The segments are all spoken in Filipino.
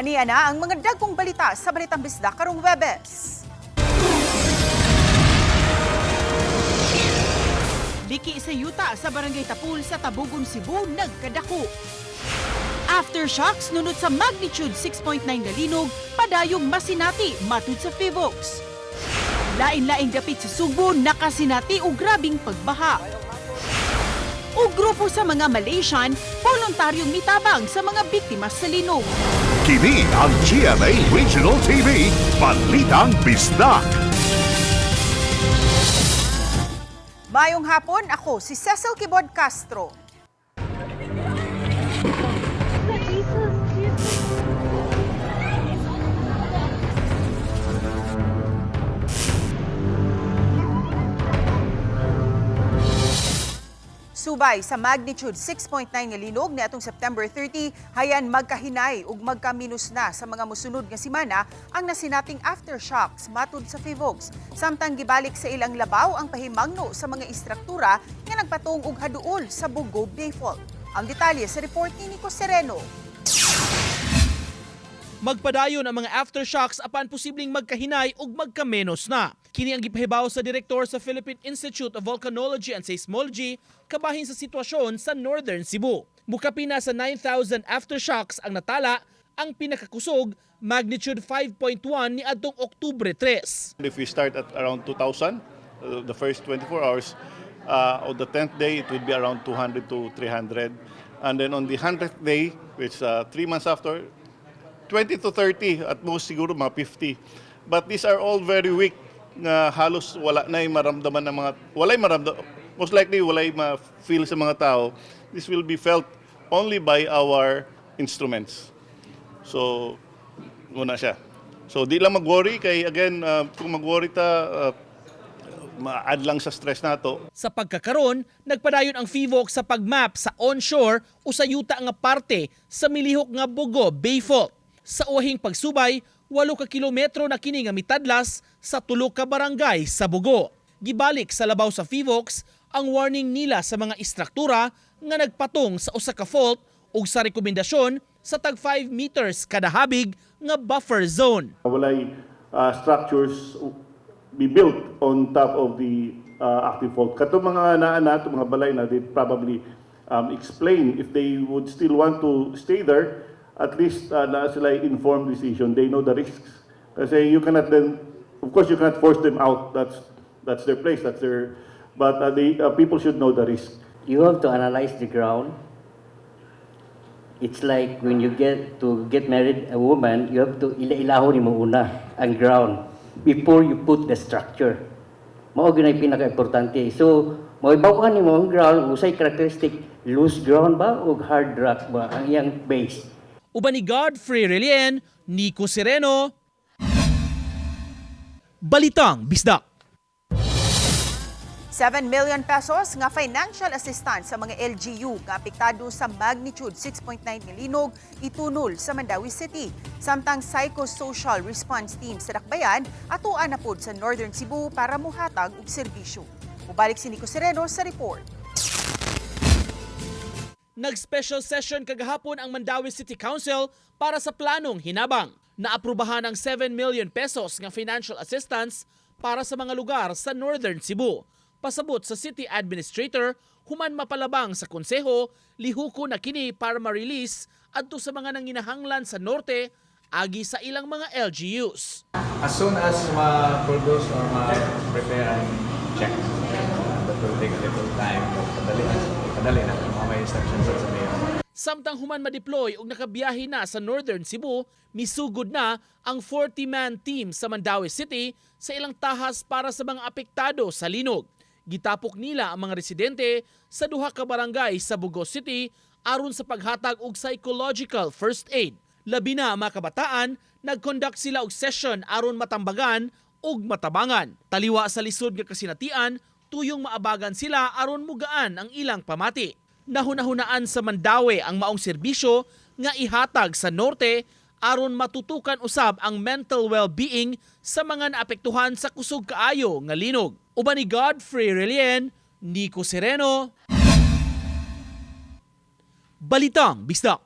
Aniya na ang mga dagkong balita sa Balitang Bisdak karong Webes. Liki sa yuta sa Barangay Tapul sa Tabugon, Cebu nagkadako. Aftershocks nunod sa magnitude 6.9 na linog, padayong masinati matud sa Fivox. Lain-laing dapit sa Sugbo nakasinati o grabing pagbaha. O grupo sa mga Malaysian, voluntaryong mitabang sa mga biktima sa linog. Kini ang GMA Regional TV, Balitang Bisdak. Mayong hapon, ako si Cecil Kibod Castro. Subay sa magnitude 6.9 nga linog niadtong September 30, hayan magkahinay ug magkaminus na sa mga mosunod nga semana ang nasinating aftershocks matud sa Fivox. Samtang gibalik sa ilang labaw ang pahimangno sa mga istruktura nga nagpatong og haduol sa Bugo Bay Fault. Ang detalye sa report ni Nico Sereno. Magpadayon ang mga aftershocks apan posibleng magkahinay ug magkamenos na. Kini ang gipahibaw sa direktor sa Philippine Institute of Volcanology and Seismology kabahin sa sitwasyon sa Northern Cebu. Mukapi na sa 9,000 aftershocks ang natala, ang pinakakusog magnitude 5.1 ni adtong Oktubre 3. If we start at around 2,000, the first 24 hours, on the 10th day it would be around 200 to 300. And then on the 100th day, which 3 months after, 20 to 30, at most siguro mga 50. But these are all very weak na halos wala na maramdaman ng mga, most likely wala'y ma-feel sa mga tao. This will be felt only by our instruments. So, muna siya. So, di lang mag-worry, kay again, kung mag-worry ma-add lang sa stress nato. Sa pagkakaron, nagpadayon ang Fivox sa pagmap sa onshore o sa yuta nga parte sa milihok nga Bugo Bay Fault. Sa uhing pagsubay, 8 ka kilometro na kini nga mitadlas sa 3 ka barangay sa Bugo. Gibalik sa labaw sa Fivox ang warning nila sa mga istruktura nga nagpatong sa usa ka fault ug sa rekomendasyon sa tag 5 meters kada habig nga buffer zone. Walay structures be built on top of the active fault. Kato mga naana, mga balay na, they probably explain if they would still want to stay there. At least na sila informed decision. They know the risks. Kasi you cannot then, of course, you cannot force them out. That's their place. That's their. But people should know the risk. You have to analyze the ground. It's like when you get married a woman, you have to ilahon mo una ang ground before you put the structure. Mao gyud pinaka-importante. So, maibaw-an nimo ang ground, usay characteristic, loose ground ba o hard rock ba ang iyang base. Uban ni Godfrey Relien, Nico Sereno, Balitang Bisdak. 7 million pesos nga financial assistance sa mga LGU nga apektado sa magnitude 6.9 nga linog itunol sa Mandawi City. Samtang psychosocial response team sa Dakbayan atuan na pod sa Northern Cebu para muhatag og serbisyo. Mubalik si Nico Sereno sa report. Nag-special session kagahapon ang Mandawi City Council para sa planong hinabang. Naaprubahan ang 7 million pesos nga financial assistance para sa mga lugar sa Northern Cebu. Pasabot sa City Administrator, human mapalabang sa konseho, lihuko na kini para ma-release adto sa mga nanginahanglan sa norte agi sa ilang mga LGUs. As soon as ma-produce or ma-prepare ang check, that will take a little time. Padali na may instructions sa mayor. Samtang human ma-deploy ug nakabiyahe na sa Northern Cebu, misugod na ang 40-man team sa Mandawi City sa ilang tahas para sa mga apektado sa linog. Gitapok nila ang mga residente sa duha ka barangay sa Bugo City aron sa paghatag og psychological first aid. Labi na ang mga kabataan, nag-conduct sila og session aron matambagan ug matabangan. Taliwa sa lisod nga kasinatian, tuyong maabagan sila aron mugaan ang ilang pamati. Nahunahunaan sa Mandawi ang maong serbisyo nga ihatag sa norte aron matutukan usab ang mental well-being sa mga naapektuhan sa kusog kaayo nga linog. Uban ni Godfrey Relien, Nico Sereno, Balitang Bisdak.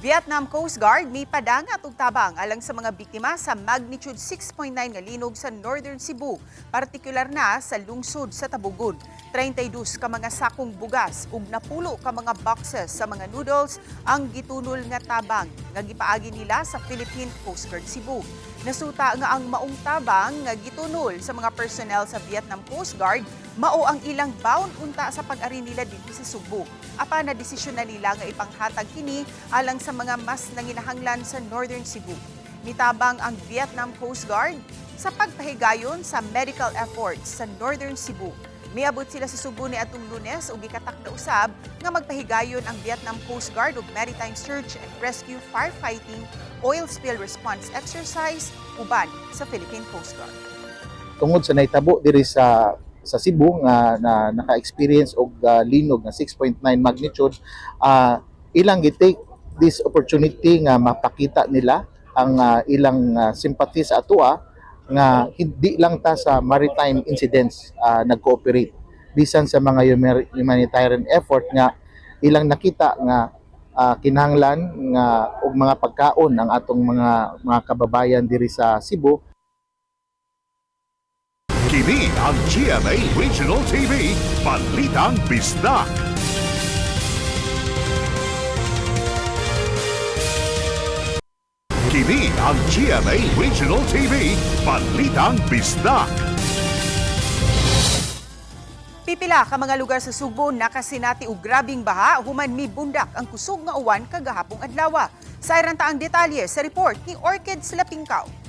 Vietnam Coast Guard may padangat og tabang alang sa mga biktima sa magnitude 6.9 nga linog sa Northern Cebu, partikular na sa lungsod sa Tabugon. 32 ka mga sakong bugas ug napulo ka mga boxes sa mga noodles ang gitunol nga tabang nga gipaagi nila sa Philippine Coast Guard Cebu. Nasuta nga ang maong tabang nga gitunol sa mga personnel sa Vietnam Coast Guard mao ang ilang bound unta sa pag-ari nila dinhi sa Subo. Apan na desisyon na nila nga ipanghatag kini alang sa mga mas nanginahanglan sa Northern Cebu. Nitabang ang Vietnam Coast Guard sa pagpahigayon sa medical efforts sa Northern Cebu. Miabot sila sa Subo ni atong Lunes ug gikatak na usab nga magpahigayon ang Vietnam Coast Guard og Maritime Search and Rescue Firefighting Oil Spill Response Exercise uban sa Philippine Coast Guard. Tungod sa naitabo diri sa Cebu nga na naka-experience og linog na 6.9 magnitude, ilang gitake this opportunity nga mapakita nila ang ilang sympathy sa atoa nga hindi lang ta sa maritime incidents nag-cooperate bisan sa mga humanitarian effort nga ilang nakita nga kinahanglan nga og mga pagkaon ang atong mga kababayan diri sa Cebu. Kini ang GMA Regional TV, Balitang Bisdak. Kini ang GMA Regional TV, Balitang Bisdak. Pipila ka mga lugar sa Subo nakasinati og grabing baha human mibundak ang kusog nga uwan kagahapong adlaw. Sa iranta ang detalye sa report ni Orchid Slapingkaw.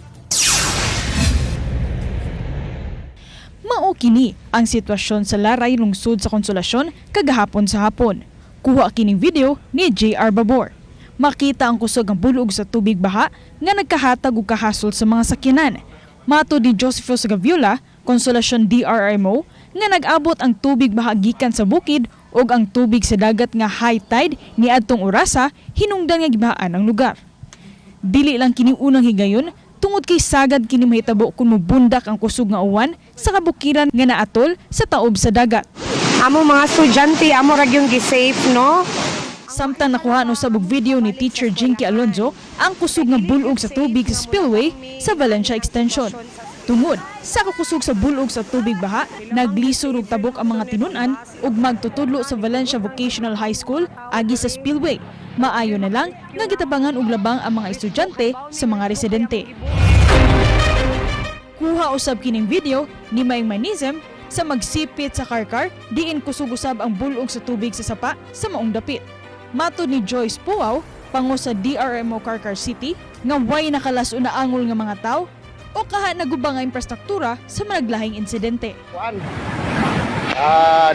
Mao kini ang sitwasyon sa Laray lungsod sa Konsolasyon kagahapon sa hapon. Kuha kining video ni JR Babor. Makita ang kusog ang bulog sa tubig baha nga nagkahatag og kahasol sa mga sakyanan. Mato ni Josephus Gaviola, Konsolasyon DRRMO, nga nag-abot ang tubig baha gikan sa bukid ug ang tubig sa dagat nga high tide niadtong orasa hinungdan nga gibahaan ang lugar. Dili lang kini unang higayon tungod kay sagad kini mahitabo kung mubundak ang kusog nga uwan sa kabukiran nga naatol sa taob sa dagat. Amo mga estudyante, amo ra gyud gi-safe, no? Samtang nakuha no sa video ni Teacher Jinky Alonzo ang kusog nga bulog sa tubig sa spillway sa Valencia Extension. Tungod sa kakusog sa bulog sa tubig baha, naglisod og tabok ang mga tinunan ug magtutudlo sa Valencia Vocational High School agi sa spillway. Maayo na lang nga gitabangan og labang ang mga estudyante sa mga residente. Kuha usab kining video ni Maing Manism sa magsipit sa karkar diin kusog usab ang bulog sa tubig sa sapa sa maong dapit. Mato ni Joyce Puaw, pango sa DRMO Karkar City, nga way nakalaso na angol nga mga tao o kaha nagubang nga infrastruktura sa managlahing insidente.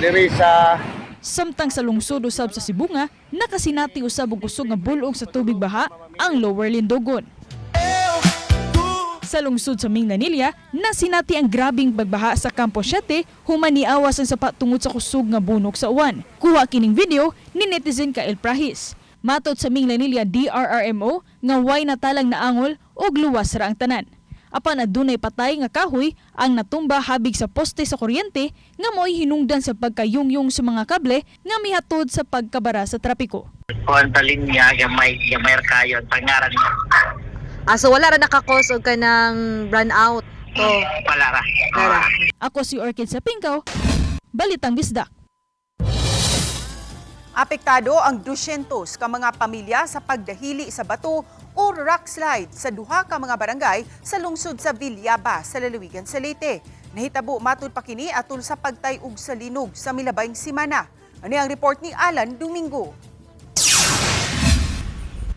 Diri sa Samtang sa lungsod usab sa Sibunga, nakasinati usab og kusog nga bulog sa tubig baha ang Lower Lindogon. Sa lungsod sa Mindanilla, nasinati ang grabing pagbaha sa Campo 7 human niawas ang sapat tungod sa kusog nga bunok sa uwan. Kuha kining video ni netizen Kael Prahis. Matot sa Mindanilla DRRMO nga way natalang naangol og luwas ra ang tanan. Apan adunay patay nga kahoy ang natumba habig sa poste sa kuryente nga mo'y hinungdan sa pagkayungyong sa mga kable nga mihatod sa pagkabara sa trapiko. Kuan linya gamay kayon pangaran mo. So wala ra nakakos og kanang run out. Palara. Ako si Orchid Slapingkaw, Balitang Bisdak. Apektado ang 200 ka mga pamilya sa pagdahili sa bato o rock slide sa duha ka mga barangay sa lungsod sa Villaba sa lalawigan sa Leyte. Nahitabo matud pa kini atol sa pagtay-ug sa linog sa milabayng semana. Ani ang report ni Alan Domingo.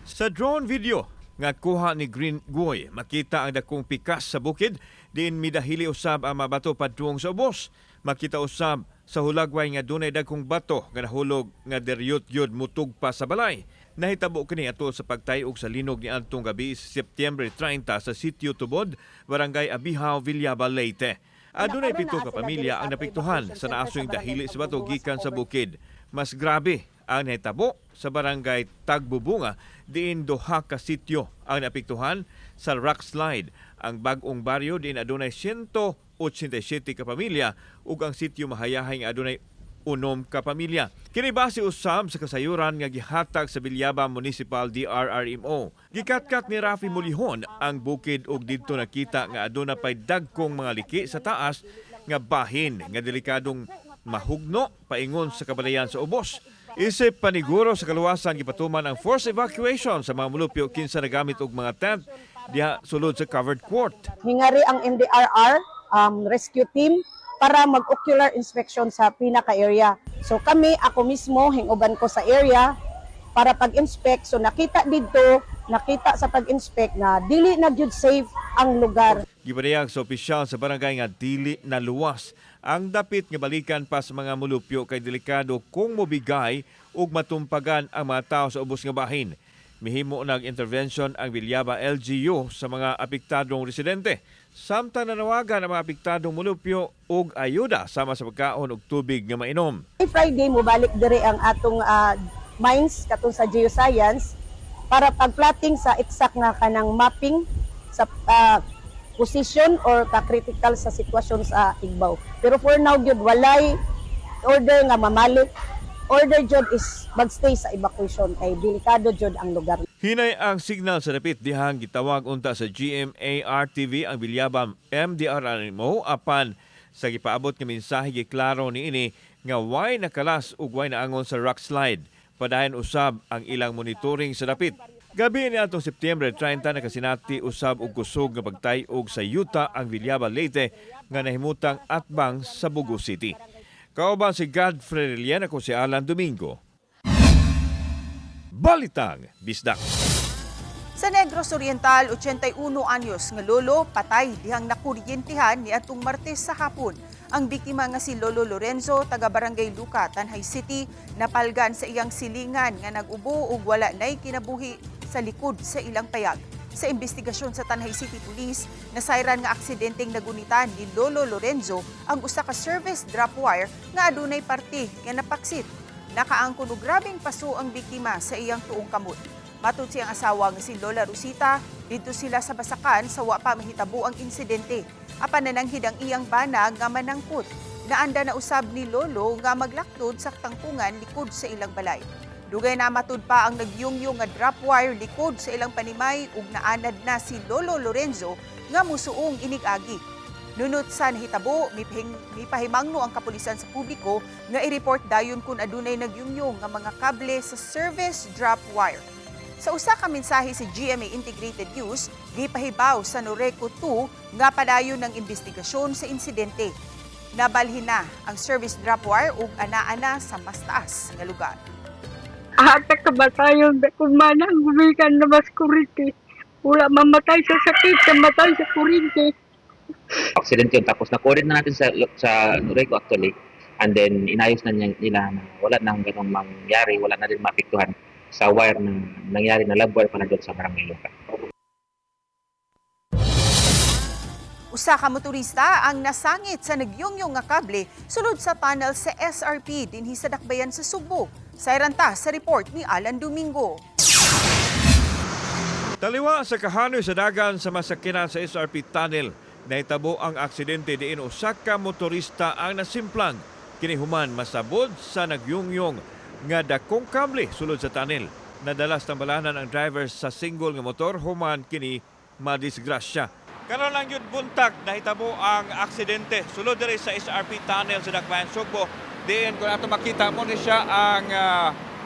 Sa drone video nga kuha ni Green Goy, makita ang dakong pikas sa bukid, diin midahili usab ang mabato padung sa ubos. Makita usab sa hulagway nga dunay dagkong bato nga nahulog nga deryot-yod mutug pa sa balay. Nahitabo kini atol sa pagtayog sa linog ni adtong gabi sa September 30 sa Sitio Tubod, Barangay Abihaw, Villaba, Leyte. Adunay 7 ka pamilya ang napiktuhan sa naasoy dahili sa bato gikan sa bukid. Mas grabe ang nahitabo sa Barangay Tagbubunga, diin duha ka sitio ang napiktuhan sa rock slide. Ang bag-ong baryo diin adunay 187 ka pamilya ug ang sitio Mahayahay nga adunay ka pamilya. Kini base usab sa kasayuran nga gihatag sa Bilyaba Municipal DRRMO. Gikatkat ni Rafi Mulihon ang bukid ug didto nakita nga aduna pay dagkong mga liki sa taas nga bahin nga delikadong mahugno paingon sa kabalayan sa ubos. Isip paniguro sa kaluwasan gipatuman ang forced evacuation sa mga mulupyo kinsa nagamit og mga tent diha sulod sa covered court. Hingari ang NDRR rescue team para mag-ocular inspection sa pinaka-area. So kami, ako mismo, hinguban ko sa area para pag-inspect. So nakita sa pag-inspect na dili na jud safe ang lugar. Gipadayag sa opisyal sa barangay nga dili na luwas ang dapit nga balikan pa sa mga mulupyo kay delikado kung mobigay ug matumpagan ang mga tao sa ubos nga bahin. Mihimo nag-intervention ang Bilyaba LGU sa mga apektadong residente. Samtang nanawagan ang mga apektadong mulupyo og ayuda sama sa pagkaon og tubig nga mainom. Friday mo balik dire ang atong mines katong sa geoscience para pag-plotting sa exact nga kanang mapping sa position or ka-critical sa sitwasyon sa Igbaw. Pero for now, gyud walay order nga mamalik. Order jud is magstay sa evacuation kay delikado jud ang lugar. Hinay ang signal sa dapit dihang gitawag unta sa GMA-RTV ang Bilyaba MDRRMO apan sa gipaabot nga mensahe giklaro niini nga way nakalas ug way naangon sa rock slide. Padayon usab ang ilang monitoring sa dapit. Gabi ni atong September 30 nakasinati usab og kusog nga pagtay-og sa yuta ang Bilyaba Leyte nga nahimutang atbang sa Bugo City. Kauban si Godfrey Relian, ako si Alan Domingo. Balitang Bisdak. Sa Negros Oriental, 81 anyos nga lolo patay dihang nakuryentihan ni atong Martes sa hapon. Ang biktima nga si Lolo Lorenzo, taga Barangay Luca, Tanay City, napalgan sa iyang silingan nga nag-ubo ug wala na'y kinabuhi sa likod sa ilang payag. Sa investigasyon sa Tanay City Police, nasayran nga aksidenteng nagunitan ni Lolo Lorenzo ang usa ka service drop wire nga adunay parte nga napaksit. Nakaangkon og grabeng paso ang biktima sa iyang tuong kamot. Matod siyang asawa nga si Lola Rosita, dito sila sa Basakan sa wa pa mahitabo ang insidente. Apan nananghid ang iyang bana nga manangkot. Naanda na usab ni Lolo nga maglaktod sa tangkungan likod sa ilang balay. Dugay na matud pa ang nagyungyong nga drop wire likod sa ilang panimay ug naanad na si Lolo Lorenzo nga musuong inig-agi. Nunot sa nahitabo, mipahimangno ang kapulisan sa publiko nga i-report dayon kung adunay nagyungyong nga mga kable sa service drop wire. Sa usa ka mensahe sa GMA Integrated News, gipahibaw sa Noreco 2 nga padayon ng investigasyon sa insidente. Nabalhin na ang service drop wire ug ana-ana sa mas taas nga lugar. Ahatak ka ba tayo kung manang gumikan na mas kurente? Wala mamatay sa sakit, mamatay sa kurente. Accident yun. Tapos na-coded na natin sa Noreco actually. And then inayos na nila na wala nang ganong mangyari, wala na din maapektuhan sa wire na nangyari na love wire pa na doon sa Barangay Luca. Usa ka motorista ang nasangit sa nagyungyong nga kable sulod sa tunnel sa SRP dinhi sa Dakbayan sa Subo. Sayranta sa report ni Alan Domingo. Taliwa sa kahanoy sa dagan sa masakinan sa SRP Tunnel, nahitabo ang aksidente diin usa ka motorista ang nasimplang. Kinihuman masabod sa nagyungyong nga dakong kable sulod sa tunnel. Nadalas tambalanan ang driver sa single nga motor human kini madisgrasya. Karon lang yun buntag nahitabo ang aksidente sulod diri sa SRP Tunnel sa Dakbayan Sugbo. Diin kung ato makita mo ni siya ang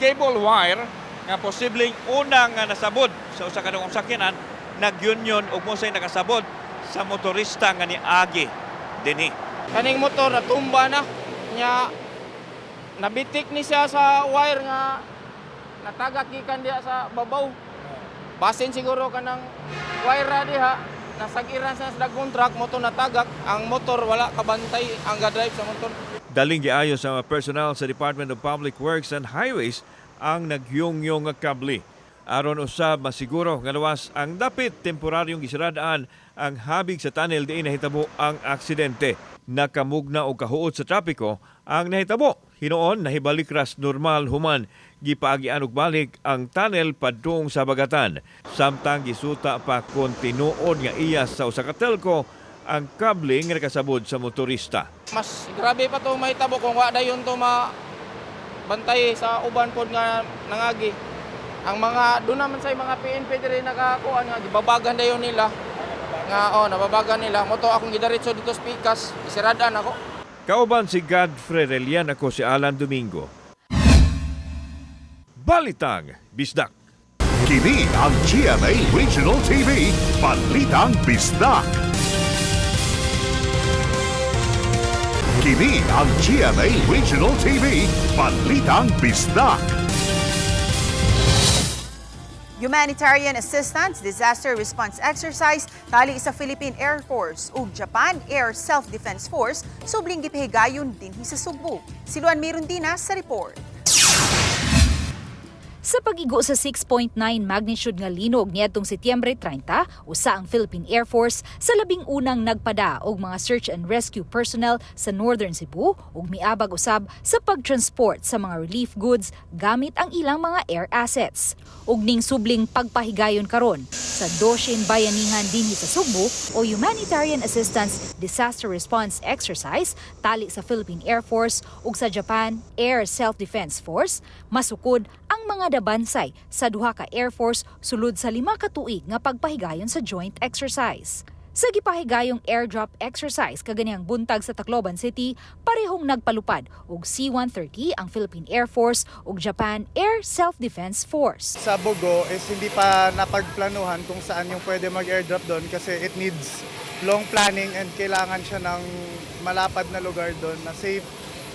cable wire nga posibleng unang nasabod sa usa ka dagkong sakyanan nagyunyon ug mo say nakasabod sa motorista nga ni Agi dinhi. Kaning motor natumba na nya nabitik ni siya sa wire nga natagak gikan diha sa babaw. Basin siguro kanang wire diha nasagiran sa dagkong truck motor natagak ang motor wala kabantay ang ga-drive sa motor. Daling giayo sa mga personal sa Department of Public Works and Highways ang nagyungyong nga kable. Aron usab masiguro nga luwas ang dapit temporaryong gisiradaan ang habig sa tunnel diin nahitabo ang aksidente. Nakamugna o kahuot sa trapiko ang nahitabo. Hinoon nahibalik ras normal human gipaagian og balik ang tunnel padung sa Bagatan. Samtang gisuta pa kon tinuod nga iya sa usa ka telco ang kable nga nakasabod sa motorista. Mas grabe pa to mahitabo kung wa dayon to bantay sa uban pod nga nangagi. Ang mga doon naman sa mga PNP diri nakakuan nga gibabagan dayon nila. Nga nababagan nila. Moto akong gidaritso dito sa Pikas, isiradan ako. Kauban si Godfrey Relian, ako si Alan Domingo. Balitang Bisdak. Kini ang GMA Regional TV, Balitang Bisdak. Kini ang GMA Regional TV, Balitang Bisdak. Humanitarian Assistance Disaster Response Exercise tali sa Philippine Air Force ug Japan Air Self-Defense Force subling gipahigayon dinhi sa Sugbo. Si Luan Mirundina sa report. Sa pag-igo sa 6.9 magnitude nga linog niadtong Setyembre 30, usa ang Philippine Air Force sa labing unang nagpada og mga search and rescue personnel sa Northern Cebu ug miabag usab sa pagtransport sa mga relief goods gamit ang ilang mga air assets. Ug ning subling pagpahigayon karon sa Doshin Bayanihan dinhi sa Sugbo o Humanitarian Assistance Disaster Response Exercise tali sa Philippine Air Force ug sa Japan Air Self-Defense Force, masukod ang mga dabansay sa duha ka Air Force sulod sa 5 ka tuig nga pagpahigayon sa joint exercise. Sa gipahigayong airdrop exercise kaganihang buntag sa Tacloban City, parehong nagpalupad og C-130 ang Philippine Air Force ug Japan Air Self-Defense Force. Sa Bogo is hindi pa napagplanuhan kung saan yung pwede mag-airdrop doon kasi it needs long planning and kailangan siya ng malapad na lugar doon na safe,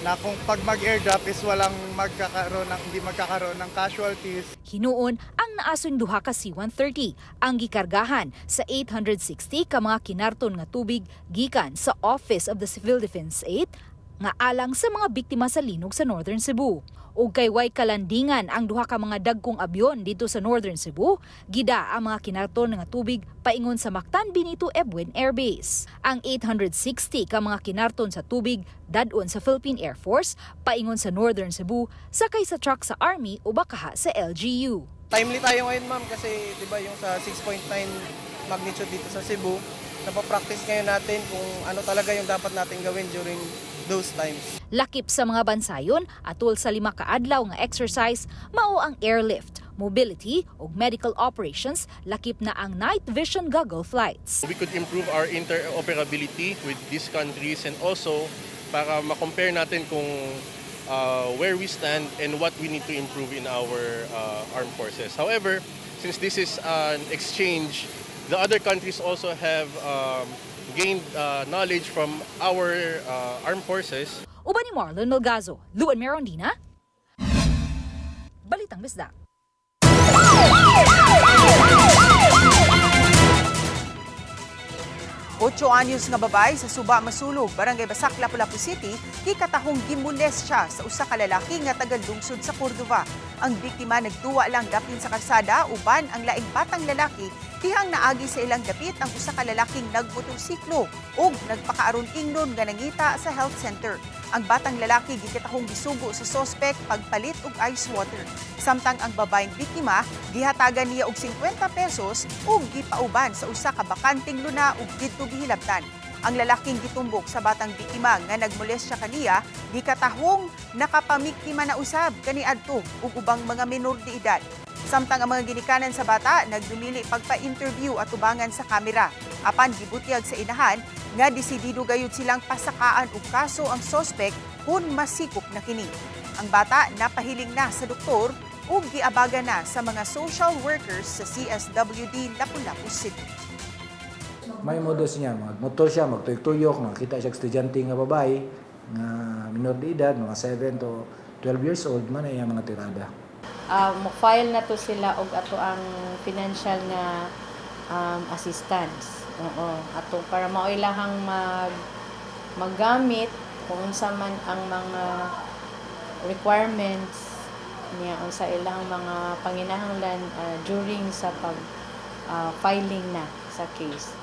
na kung pag mag-airdrop is hindi magkakaroon ng casualties. Hinuon ang naasong duha ka C-130 ang gikargahan sa 860 ka mga kinarton nga tubig gikan sa Office of the Civil Defense 8 nga alang sa mga biktima sa linog sa Northern Cebu. Ug kay way kalandingan ang duha ka mga dagkong abyon dito sa Northern Cebu, gida ang mga kinarton nga tubig paingon sa Mactan Benito Ebuen Air Base. Ang 860 ka mga kinarton sa tubig dadon sa Philippine Air Force paingon sa Northern Cebu sakay sa truck sa Army o bakaha sa LGU. Timely tayo ngayon ma'am kasi 'di ba yung sa 6.9 magnitude dito sa Cebu, napapractice ngayon natin kung ano talaga yung dapat natin gawin during those times. Lakip sa mga bansayon atol sa 5 ka adlaw nga exercise mao ang airlift, mobility ug medical operations, lakip na ang night vision goggle flights. We could improve our interoperability with these countries and also para ma-compare natin kung where we stand and what we need to improve in our armed forces. However, since this is an exchange, the other countries also have gained knowledge from our armed forces. Uban ni Marlon Melgazo, Luan Mirondina, Balitang Bisdak. 8 anyos nga babay sa Suba Masulog, Barangay Basak, Lapu-Lapu City, gikatahong gimules siya sa usa ka lalaki nga taga-lungsod sa Cordova. Ang biktima nagduwa lang dapin sa kalsada, uban ang laing batang lalaki tihang naagi sa ilang dapit ang usa ka lalaking nagmotorsiklo ug nagpakaaron ingnon nga nangita sa health center. Ang batang lalaki gikatahong gisugo sa sospek pagpalit og ice water. Samtang ang babaeng biktima gihatagan niya og 50 pesos ug gipauban sa usa ka bakanting luna ug didto gihilabtan. Ang lalaking gitumbok sa batang biktima nga nagmolestya kaniya gikatahong nakapamiktima na usab kaniadto ug ubang mga menor de edad. Samtang ang mga ginikanan sa bata nagdumili pagpa-interview at tubangan sa kamera. Apan gibutyag sa inahan nga desidido gayud silang pasakaan og kaso ang sospek kung masikop na kini. Ang bata napahiling na sa doktor ug giabaga na sa mga social workers sa CSWD Lapu-Lapu City. May modus niya, magmotor siya, magtuyok-tuyok, makita siya estudyante nga babae, nga minor de edad, mga 7 to 12 years old, man ay mga tirada. Mo-file na to sila og ato ang financial nga assistance. Ato para maoilahang maggamit kung unsa man ang mga requirements niya unsa ilang mga panginahanglan during sa filing na sa case.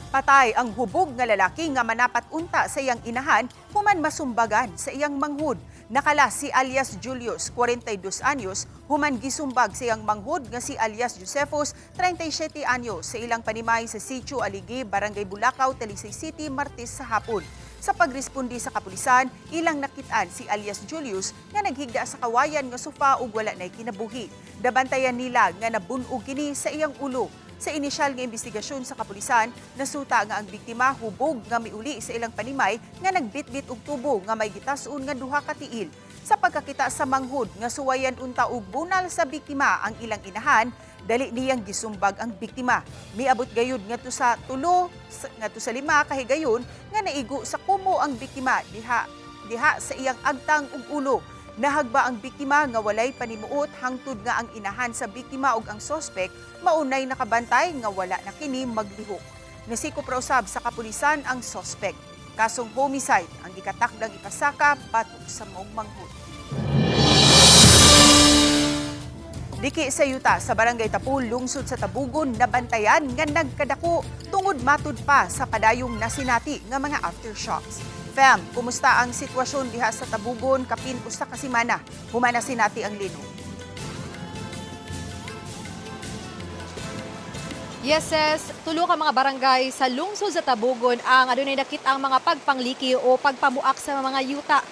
Patay ang hubog nga lalaki nga manapat unta sa iyang inahan human masumbagan sa iyang manghud. Nakala si alias Julius, 42 anyos, human gisumbag siyang manghud nga si alias Josefos, 37 anyos, sa ilang panimay sa Sitio Aligi, Barangay Bulacau, Talisay City, Martes sa hapon. Sa pagrespondi sa kapulisan, ilang nakitaan si alias Julius nga naghigda sa kawayan nga sofa ug wala nay kinabuhi. Dabantayan nila nga nabunog kini sa iyang ulo. Sa inisyal nga investigasyon sa kapulisan, nasuta nga ang biktima hubog nga miuli sa ilang panimay nga nagbitbit og tubo nga may gitasun nga duha ka tiil. Sa pagkakita sa manghud nga suwayan unta og bunal sa biktima ang ilang inahan, dali niyang gisumbag ang biktima. Miabot gayud ngadto sa 3 ngadto sa 5 kahigayon nga naigo sa kumo ang biktima diha sa iyang agtang ug ulo. Nahagba ang biktima nga walay panimuot hangtod nga ang inahan sa biktima ug ang sospek maunay nakabantay nga wala na kini maglihok. Nasiko prausab sa kapulisan ang sospek. Kasong homicide ang gikatakdang ipasaka batok sa maong manghud. Diki sa yuta sa Barangay Tapul, lungsod sa Tabugon, nabantayan nga nagkadako tungod matud pa sa padayong nasinati nga mga aftershocks. Fam, kumusta ang sitwasyon diha sa Tabugon kapin usa ka semana? Humana sinati ang lino. Yes, tulo ka mga barangay sa lungsod sa Tabugon ang adunay nakit-ang mga pagpangliki o pagpamuak sa mga yuta.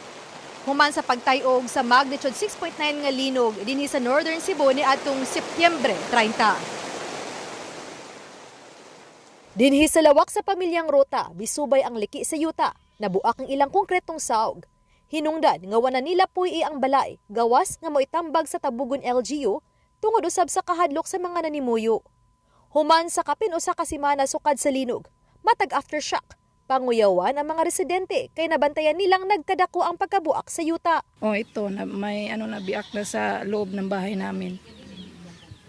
Human sa pagtayog sa magnitude 6.9 nga linog dinhi sa Northern Cebu ni atong Setyembre 30. Dinhi sa lawak sa pamilyang Rota, bisubay ang liki sa yuta. Nabuak ang ilang konkretong saog. Hinungdan nga wala nila puy ang balay, gawas nga moitambag sa Tabugon LGU tungod usab sa kahadlok sa mga nanimuyo. Human sa kapin usa ka semana sukad sa linog, matag aftershock. Panguyawan ang mga residente kay nabantayan nilang nagkadako ang pagkabuak sa yuta. Ito may nabiak na sa loob ng bahay namin.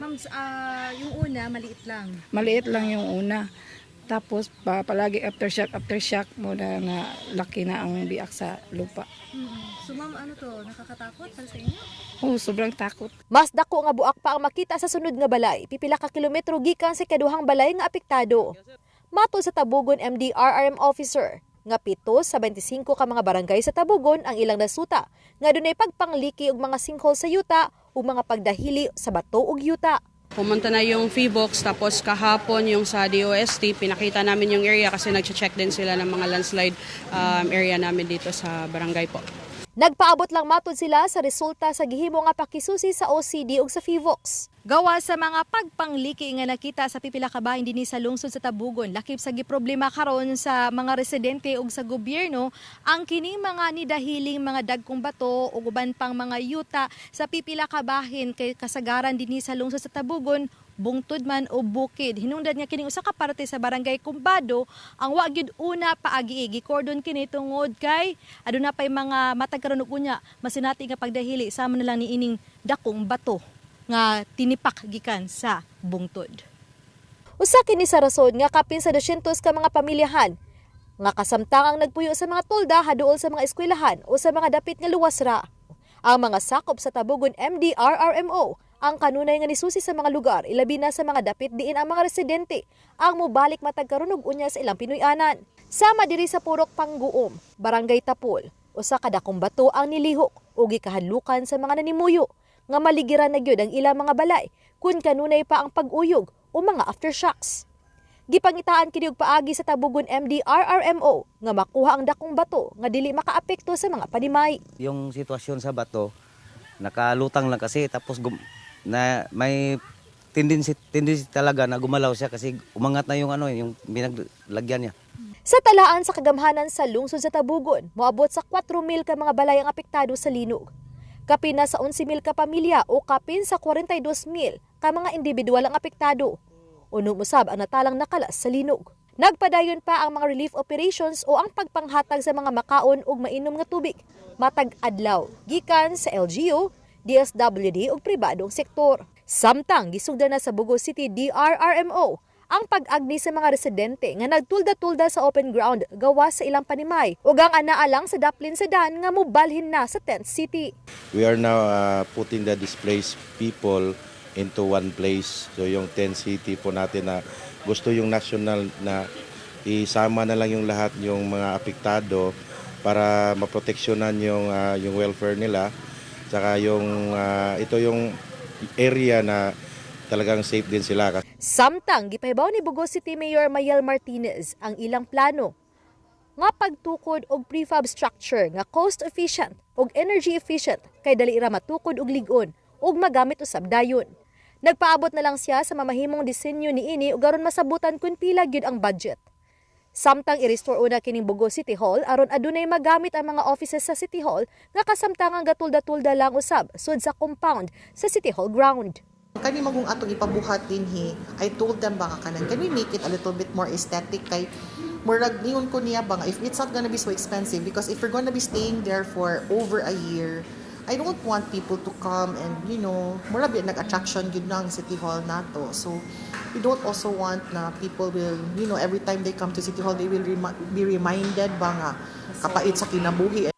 Ma'am, yung una maliit lang. Maliit lang yung una. Tapos palagi aftershock mo na laki na ang biak sa lupa. So ma'am, nakakatakot para sa inyo? Oo, sobrang takot. Mas dako nga buak pa ang makita sa sunod nga balay, pipila ka kilometro gikan sa kaduhang balay nga apektado. Matod sa Tabugon MDRRM officer, nga 7 sa 25 ka mga barangay sa Tabugon ang ilang nasuta, nga dunay pagpangliki og mga sinkhole sa yuta o mga pagdahili sa bato ug yuta. Pumunta na yung FIVOX, tapos kahapon yung sa DOST, pinakita namin yung area kasi nag-check din sila ng mga landslide area namin dito sa barangay po. Nagpaabot lang matod sila sa resulta sa gihimo nga pakisusi sa OCD ug sa FIVOX. Gawa sa mga pagpangliki nga nakita sa pipila ka bahin dinhi sa lungsod sa Tabugon, lakip sa giproblema karon sa mga residente ug sa gobyerno ang kining mga nidahiling mga dagkong bato ug uban pang mga yuta sa pipila ka bahin kay kasagaran dinhi sa lungsod sa Tabugon, bungtod man o bukid. Hinungdan nga kining usa ka parte sa barangay Kumbado ang wa gyud una paagi gikordon kini tungod kay aduna pay mga matag karon ug unya masinati nga pagdahili sama na lang niining dakong bato nga tinipak gikan sa bungtod. Usa kini sa rason nga kapin sa 200 ka mga pamilyahan nga kasamtangang nagpuyo sa mga tolda haduol sa mga eskwelahan o sa mga dapit nga luwas ra. Ang mga sakop sa Tabugon MDRRMO ang kanunay nga nisusi sa mga lugar, ilabi na sa mga dapit diin ang mga residente ang mobalik matag karon ug unya sa ilang Pinoy-anan. Sama diri sa Purok Pangguom, Barangay Tapul, usa ka dakong bato ang nilihok ug gikahadlukan sa mga nanimuyo nga maligiran na gyud ang ilang mga balay kun kanunay pa ang pag-uyog o mga aftershocks. Gipangitaan kini og paagi sa Tabugon MDRRMO nga makuha ang dakong bato nga dili makaapekto sa mga panimay. Yung sitwasyon sa bato, nakalutang lang kasi tapos na may tendency talaga na gumalaw siya kasi umangat na yung yung binaglagyan niya. Sa talaan sa kagamhanan sa lungsod sa Tabugon, moabot sa 4,000 ka mga balay ang apektado sa linog. Kapin na sa 11,000 ka pamilya o kapin sa 42,000 ka mga individual ang apektado. Unong usab ang natalang nakalas sa linog. Nagpadayon pa ang mga relief operations o ang pagpanghatag sa mga makaon ug mainom nga tubig matag adlaw gikan sa LGU, DSWD ug pribadong sektor. Samtang gisugdan na sa Bugo City DRRMO ang pag-agni sa mga residente nga nagtulda-tulda sa open ground gawas sa ilang panimay ug ang anaalang sa daplin sedan nga mobalhin na sa tent city. We are now putting the displaced people into one place. So yung tent city po natin na gusto yung national na isama na lang yung lahat yung mga apektado para maproteksyonan yung welfare nila. Saka ito yung area na talagang safe din sila. Samtang gipahibaw ni Bugo City Mayor Mayel Martinez ang ilang plano nga pagtukod og prefab structure nga cost efficient og energy efficient kay dali ra matukod og lig-on ug magamit usab dayon. Nagpaabot na lang siya sa mamahimong disenyo niini ug aron masabutan kun pila gyud ang budget. Samtang i-restore una kining Bugo City Hall aron adunay magamit ang mga offices sa City Hall nga kasamtangang gatulda-tulda lang usab sud sa compound sa City Hall ground. Kani magong atong ipabuhat dinhi, I told them baka kanan, can we make it a little bit more aesthetic kay murag niyon ko niya bang if it's not gonna be so expensive because if we're gonna be staying there for over a year, I don't want people to come and murag nag-attraction gyud na ang City Hall nato. So we don't also want na people will, every time they come to City Hall, they will be reminded ba nga kapait sa kinabuhi.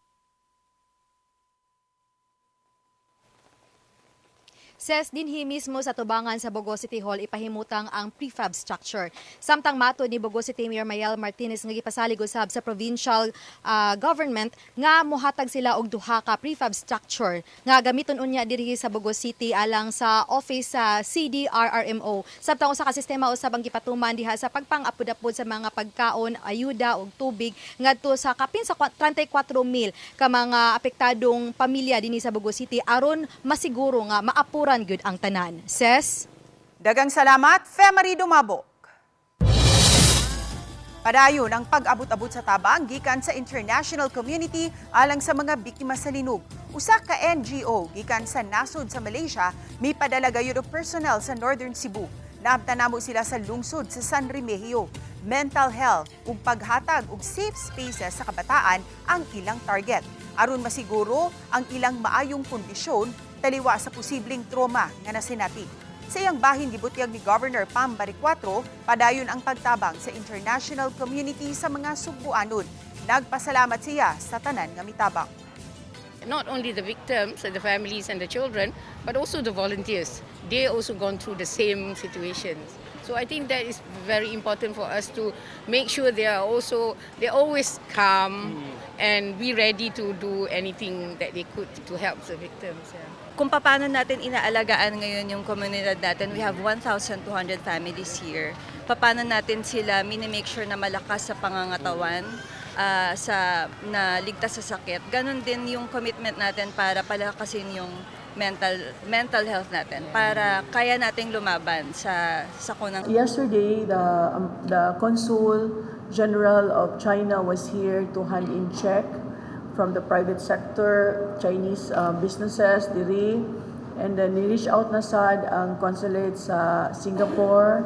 Ses dinhi mismo sa tubangan sa Bugo City Hall ipahimutang ang prefab structure. Samtang mato ni Bugo City Mayor Mayel Martinez nga gipasalig usab sa provincial government nga mohatag sila og duha ka prefab structure nga gamiton unya diri sa Bugo City alang sa office sa CDRRMO. Samtang usa ka sistema usab ang gipatuman diha sa pagpang-apod-apod sa mga pagkaon, ayuda ug tubig ngadto sa kapin sa 34,000 ka mga apektadong pamilya dinhi sa Bugo City aron masiguro nga maapuran gyud ang tanan. Ses? Dagang salamat, Femari Dumabok. Padayon ang pag-abot-abot sa tabang gikan sa international community alang sa mga biktima sa linog. Usa ka NGO gikan sa nasod sa Malaysia may padala gayud og personnel sa Northern Cebu. Naabtan namo sila sa lungsod sa San Remigio. Mental health ug paghatag og safe spaces sa kabataan ang ilang target. Aron masiguro ang ilang maayong kondisyon taliwa sa posibleng trauma nga nasinati. Sa iyang bahin gibutyag ni Governor Pam Baricuatro, padayon ang pagtabang sa international community sa mga Sugbuanon. Nagpasalamat siya sa tanan nga mitabang. Not only the victims and the families and the children, but also the volunteers. They also gone through the same situations. So I think that is very important for us to make sure they're always calm and be ready to do anything that they could to help the victims. Yeah. Kung paano natin inaalagaan ngayon yung komunidad natin, we have 1,200 families here. Paano natin sila minimake sure na malakas sa pangangatawan, na ligtas sa sakit. Ganon din yung commitment natin para palakasin yung mental health natin para kaya nating lumaban sa kunang. Yesterday, the Consul General of China was here to hand in check from the private sector, Chinese businesses, diri, and then ni-reach out na sad ang consulate sa Singapore,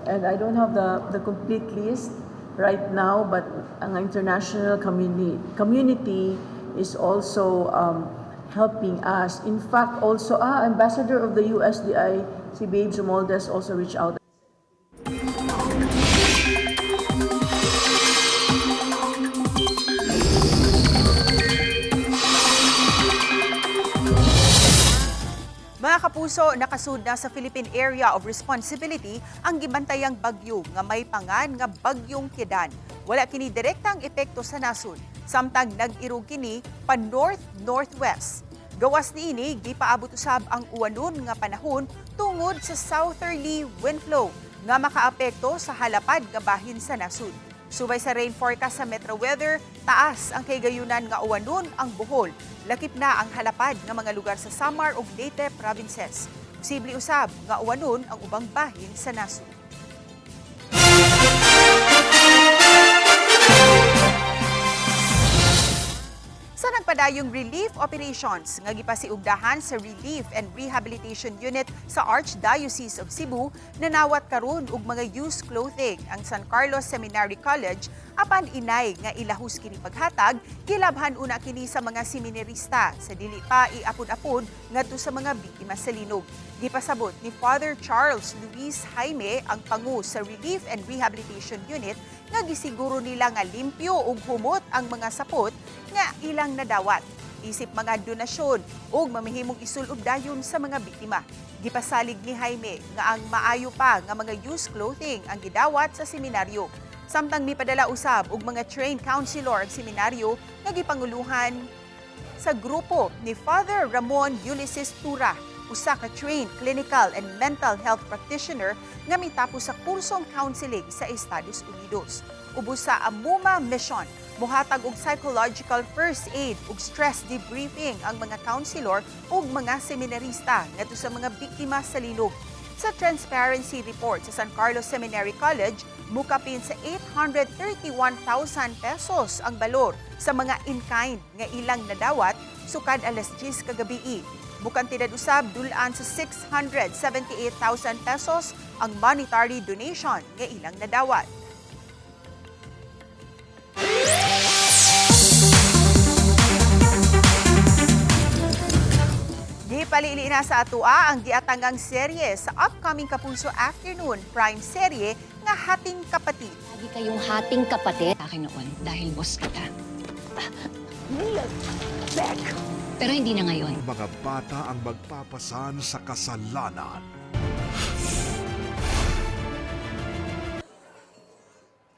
and I don't have the complete list right now, but ang international community is also helping us. In fact, also Ambassador of the USDI, si Babe Zumoldes, also reached out. Mga kapuso, nakasud na sa Philippine Area of Responsibility ang gibantayang bagyo nga may pangan nga bagyong Kidan. Wala kini direktang epekto sa nasud, samtang nag-irog kini pa north-northwest. Gawas niini, gipaabot usab ang uwanon nga panahon tungod sa southerly wind flow nga makaapekto sa halapad nga bahin sa nasud. Subay sa rain forecast sa Metro Weather, taas ang kaygayunan nga uwanon ang Bohol. Lakip na ang halapad nga mga lugar sa Samar ug Leyte provinces. Posible usab nga uwanon ang ubang bahin sa nasud. Sa nagpadayong relief operations nga gipasiugdahan sa Relief and Rehabilitation Unit sa Archdiocese of Cebu, nanawat karon og mga used clothing ang San Carlos Seminary College apan inay nga ilahus kini paghatag, kilabhan una kini sa mga seminarista sa dili pa iapod-apod ngadto sa mga biktima sa linog. Gipasabot ni Father Charles Luis Jaime, ang pangu sa Relief and Rehabilitation Unit, nga gisiguro nila nga limpyo ug humot ang mga sapot nga ilang nadawat. Isip mga donasyon ug mamihimong isul-ob dayon sa mga biktima. Gipasalig ni Jaime nga ang maayo pa nga mga used clothing ang gidawat sa seminaryo. Samtang mipadala usab og mga trained counselor ang seminaryo nga gipanguluhan sa grupo ni Father Ramon Ulysses Tura, usa ka trained clinical and mental health practitioner nga mitapos sa kursong counseling sa Estados Unidos. Ubos sa Amuma Mission, muhatag og psychological first aid ug stress debriefing ang mga counselor ug mga seminarista ngadto sa mga biktima sa linog. Sa Transparency Report sa San Carlos Seminary College, mukapin sa 831,000 pesos ang balor sa mga in-kind nga ilang nadawat sukad alas 10 kagabi. Bukang tidad usab dulaan sa 678,000 pesos ang monetary donation nga ilang nadawat. Gipalili na sa atua ang giatangang serye sa upcoming Kapuso Afternoon Prime serye nga Hating Kapatid. Lagi kayong hating kapatid. Akin noon dahil boss kita. Pero hindi na ngayon. Mga bata ang magpapasan sa kasalanan.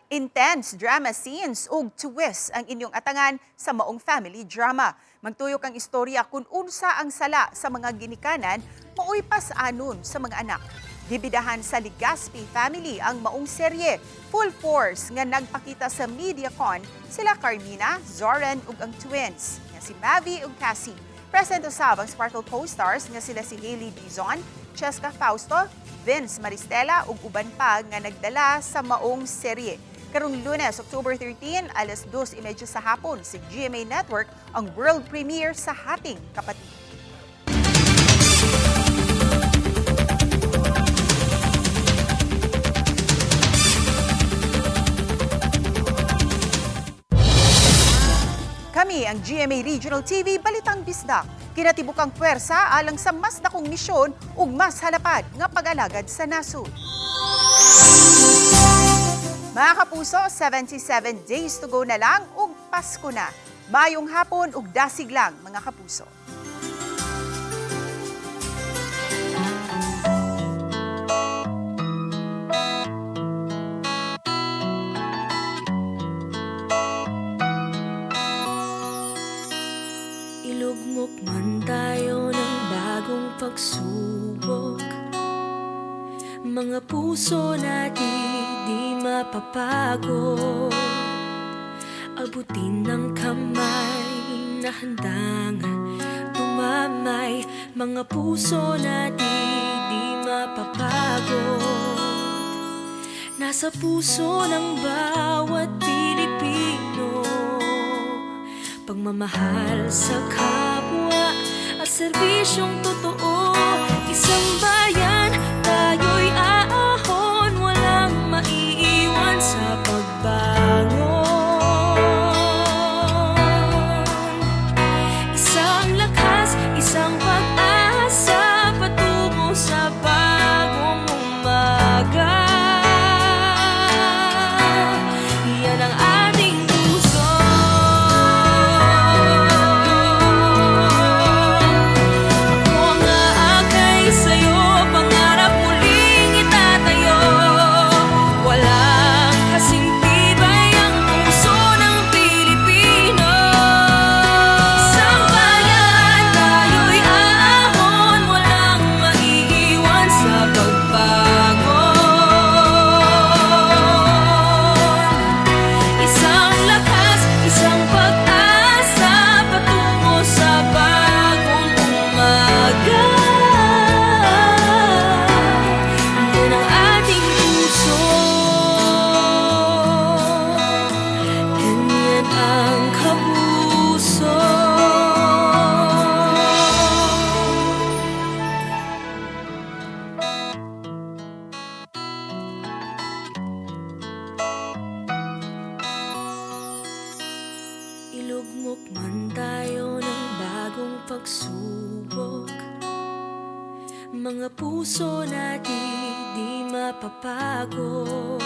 Intense drama scenes ug twist ang inyong atangan sa maong family drama. Magtuyok ang istorya kung unsa ang sala sa mga ginikanan maoy pas-anon sa mga anak. Dibidahan sa Legaspi family ang maong serye. Full force nga nagpakita sa MediaCon sila Carmina, Zoren ug ang twins nga si Mavi ug Cassie. Present usab ang Sparkle co-stars nga sila si Hailey Dizon, Cheska Fausto, Vince Maristela ug uban pa nga nagdala sa maong serye. Karong Lunes, October 13, alas 2:30 sa hapon sa GMA Network ang world premiere sa Hating Kapatid. Kami ang GMA Regional TV Balitang Bisdak. Kinatibukang puwersa alang sa mas dakong misyon ug mas halapad nga pag-alagad sa nasod. Mga kapuso, 77 days to go na lang ug Pasko na. Mayong hapon ug dasig lang mga kapuso. Ilugmok man tayo ng bagong pagsubok, mga puso natin di mapapagod. Abutin ng kamay na handang tumamay, mga puso natin di mapapagod. Nasa puso ng bawat Pilipino, pagmamahal sa kapwa at serbisyong totoo. Isang bayan, tayo'y aahon, walang maiiwan sa pagbangon. Isang lakas, isang pag-asa, patungo sa bagong umaga. Yan ang ating puso. Ako ang aakay sa'yo, pangarap muling itatayo. Walang kasing tibay ang puso ng Pilipino. Isang bayan, tayo'y aahon, walang maiiwan sa pagbangon. Isang lakas, isang pag-asa, patungo sa bagong umaga. Yan ang ating puso. Ganyan ang kapuso. Ilugmok man tayo ng bagong pagsubok, mga puso natin di mapapagod.